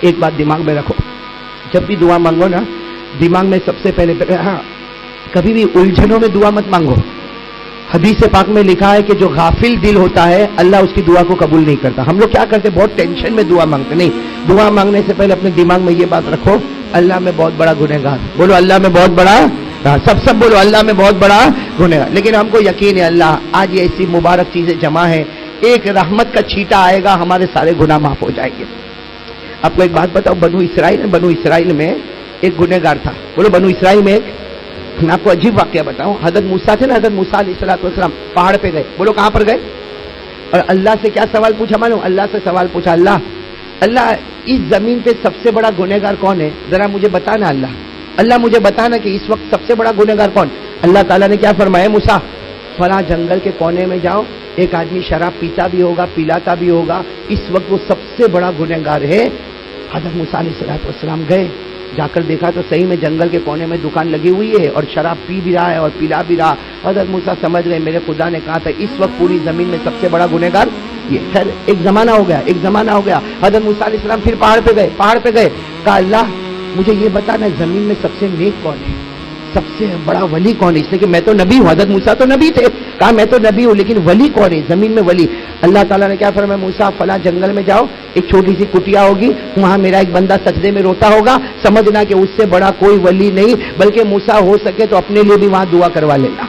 ایک بات دماغ میں رکھو، جب بھی دعا مانگو نا دماغ میں سب سے پہلے ہاں کبھی بھی الجھنوں میں دعا مت مانگو۔ حدیث پاک میں لکھا ہے کہ جو غافل دل ہوتا ہے اللہ اس کی دعا کو قبول نہیں کرتا۔ ہم لوگ کیا کرتے، بہت ٹینشن میں دعا مانگتے، نہیں، دعا مانگنے سے پہلے اپنے دماغ میں یہ بات رکھو، اللہ میں بہت بڑا گنہگار، بولو اللہ میں بہت بڑا، سب بولو اللہ میں بہت بڑا گنہگار۔ لیکن ہم کو یقین ہے اللہ آج یہ ایسی مبارک چیزیں جمع ہیں، ایک رحمت کا چھیٹا آئے گا ہمارے سارے گناہ معاف ہو جائیں گے۔ آپ کو ایک بات بتاؤ، بنو اسرائیل میں ایک گنہگار تھا، بولو بنو اسرائیل میں ایک، میں آپ کو عجیب واقعہ بتاؤں، حضرت موسیٰ تھے نا، حضرت موسیٰ علیہ السلام پہاڑ پہ گئے، بولو کہاں پر گئے، اور اللہ سے کیا سوال پوچھا معلوم، اللہ سے سوال پوچھا، اللہ اس زمین پہ سب سے بڑا گنہگار کون ہے، ذرا مجھے بتانا اللہ مجھے بتانا کہ اس وقت سب سے بڑا گنہگار کون۔ اللہ تعالیٰ نے کیا فرمایا، موسیٰ فلاں جنگل کے کونے میں جاؤ، ایک آدمی شراب پیتا بھی ہوگا پلاتا بھی ہوگا، اس وقت وہ سب سے بڑا گنہگار ہے۔ حضرت موسیٰ علیہ السلام گئے، جا کر دیکھا تو صحیح میں جنگل کے کونے میں دکان لگی ہوئی ہے اور شراب پی بھی رہا ہے اور پلا بھی رہا۔ حضرت موسیٰ سمجھ گئے میرے خدا نے کہا تھا اس وقت پوری زمین میں سب سے بڑا گنہگار یہ۔ خیر ایک زمانہ ہو گیا، حضرت موسیٰ علیہ السلام پھر پہاڑ پہ گئے، کہا اللہ مجھے یہ بتانا زمین میں سب سے نیک کون ہے، سب سے بڑا ولی کون ہے، اس لیے کہ میں تو نبی ہوں، حضرت موسیٰ تو نبی تھے، کہا میں تو نبی ہوں لیکن ولی کون ہے زمین میں ولی۔ اللہ تعالیٰ نے کیا فرمایا، موسیٰ فلاں جنگل میں جاؤ، ایک چھوٹی سی کٹیا ہوگی، وہاں میرا ایک بندہ سجدے میں روتا ہوگا، سمجھنا کہ اس سے بڑا کوئی ولی نہیں، بلکہ موسیٰ ہو سکے تو اپنے لیے بھی وہاں دعا کروا لینا،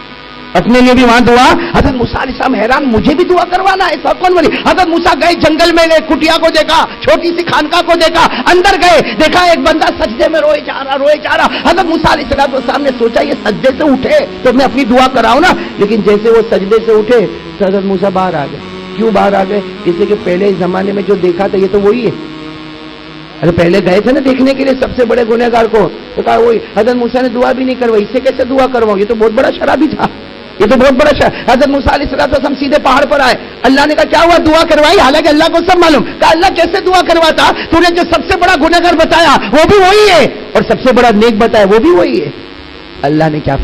اپنے لیے بھی وہاں دعا۔ حضرت موسیٰ علیہ السلام حیران، مجھے بھی دعا کروانا ہے، ایسا کون ولی۔ حضرت موسیٰ گئے جنگل میں، گئے کٹیا کو دیکھا، چھوٹی سی خانقاہ کو دیکھا، اندر گئے دیکھا ایک بندہ سجدے میں روئے جا رہا۔ حضرت موسیٰ علیہ السلام نے سوچا یہ سجدے سے اٹھے تو میں اپنی دعا کراؤں نا، لیکن جیسے وہ سجدے سے اٹھے تو حضرت موسیٰ باہر آ گئے۔ کیوں باہر آ گئے، اس لیے کہ پہلے زمانے میں جو دیکھا تھا یہ تو وہی ہے، ارے پہلے گئے تھے نا دیکھنے کے لیے سب سے بڑے گنہگار کو، تو کہا وہی۔ حضرت موسیٰ نے دعا بھی نہیں کروائی، اس سے کیسے دعا کرواؤں، یہ تو بہت بڑا شرابی تھا، یہ تو بہت بڑا شراب۔ حضرت موسیٰ علیہ السلام سیدھے پہاڑ پر آئے، اللہ نے کہا کیا ہوا، دعا کروائی، حالانکہ اللہ کو سب معلوم، کہا اللہ کیسے دعا کرواتا، تو نے جو سب سے بڑا گنہگار بتایا وہ بھی وہی ہے اور سب سے بڑا نیک بتایا وہ بھی وہی ہے۔ اللہ نے کیا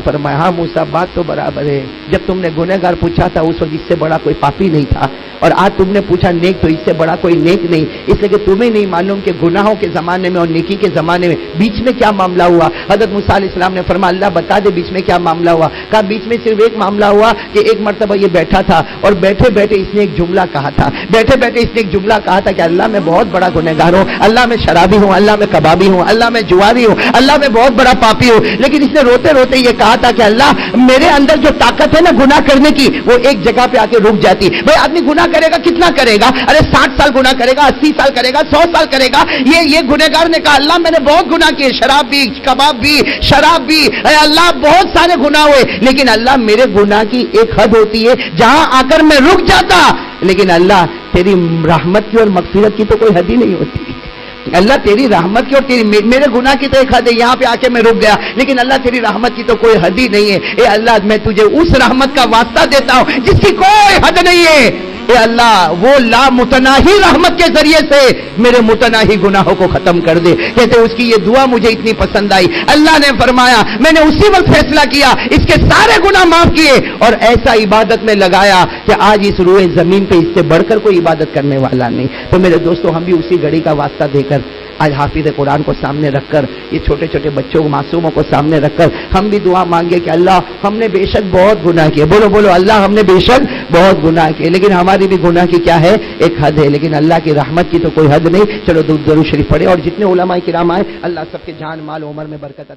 فرمایا، ہاں موسیٰ بات تو برابر ہے، جب تم نے گنہگار پوچھا تھا اس وقت اس سے بڑا کوئی پاپی نہیں تھا، اور آج تم نے پوچھا نیک تو اس سے بڑا کوئی نیک نہیں، اس لیے کہ تمہیں نہیں معلوم کہ گناہوں کے زمانے میں اور نیکی کے زمانے میں بیچ میں کیا معاملہ ہوا۔ حضرت موسیٰ علیہ السلام نے فرمایا اللہ بتا دے بیچ میں کیا معاملہ ہوا، کہا بیچ میں صرف ایک معاملہ ہوا کہ ایک مرتبہ یہ بیٹھا تھا اور بیٹھے بیٹھے اس نے ایک جملہ کہا تھا کہ اللہ میں بہت بڑا گنہگار ہوں، اللہ میں شرابی ہوں، اللہ میں کبابی ہوں، اللہ میں جواری ہوں، اللہ میں بہت بڑا پاپی ہوں، لیکن اس نے روتے روتے یہ کہا تھا کہ اللہ میرے اندر جو طاقت ہے نا گناہ کرنے کی وہ ایک جگہ پہ آ کے رک جاتی۔ بھائی آدمی گناہ کرے گا کتنا کرے گا، ارے 60 سال گناہ کرے گا، 80 سال کرے گا، 100 سال کرے گا۔ یہ گنہگار نے کہا اللہ میں نے بہت گناہ کیے، شراب بھی، کباب بھی، شراب بھی، اے اللہ بہت سارے گناہ ہوئے، لیکن اللہ میرے گناہ کی ایک حد ہوتی ہے جہاں آ کر میں رک جاتا، لیکن اللہ تیری رحمت کی اور مغفرت کی تو کوئی حد ہی نہیں ہوتی۔ اللہ تیری رحمت کی اور میرے گناہ کی تو ایک حد ہے، یہاں پہ آ کے میں رک گیا، لیکن اللہ تیری رحمت کی تو کوئی حد ہی نہیں ہے۔ اے اللہ میں تجھے اس رحمت کا واسطہ دیتا ہوں جس کی کوئی حد نہیں ہے، اے اللہ وہ لامتناہی رحمت کے ذریعے سے میرے متناہی گناہوں کو ختم کر دے۔ کہتے اس کی یہ دعا مجھے اتنی پسند آئی، اللہ نے فرمایا میں نے اسی وقت فیصلہ کیا، اس کے سارے گناہ معاف کیے اور ایسا عبادت میں لگایا کہ آج اس روئے زمین پہ اس سے بڑھ کر کوئی عبادت کرنے والا نہیں۔ تو میرے دوستو ہم بھی اسی گھڑی کا واسطہ دے کر آج حافظ قرآن کو سامنے رکھ کر، یہ چھوٹے چھوٹے بچوں معصوموں کو سامنے رکھ کر ہم بھی دعا مانگے کہ اللہ ہم نے بے شک بہت گناہ کیے، بولو اللہ ہم نے بے شک بہت گناہ کیے، لیکن ہماری بھی گناہ کی کیا ہے ایک حد ہے، لیکن اللہ کی رحمت کی تو کوئی حد نہیں۔ چلو درود شریف پڑھے اور جتنے علماء کرام آئے اللہ سب کے جان مال عمر میں برکت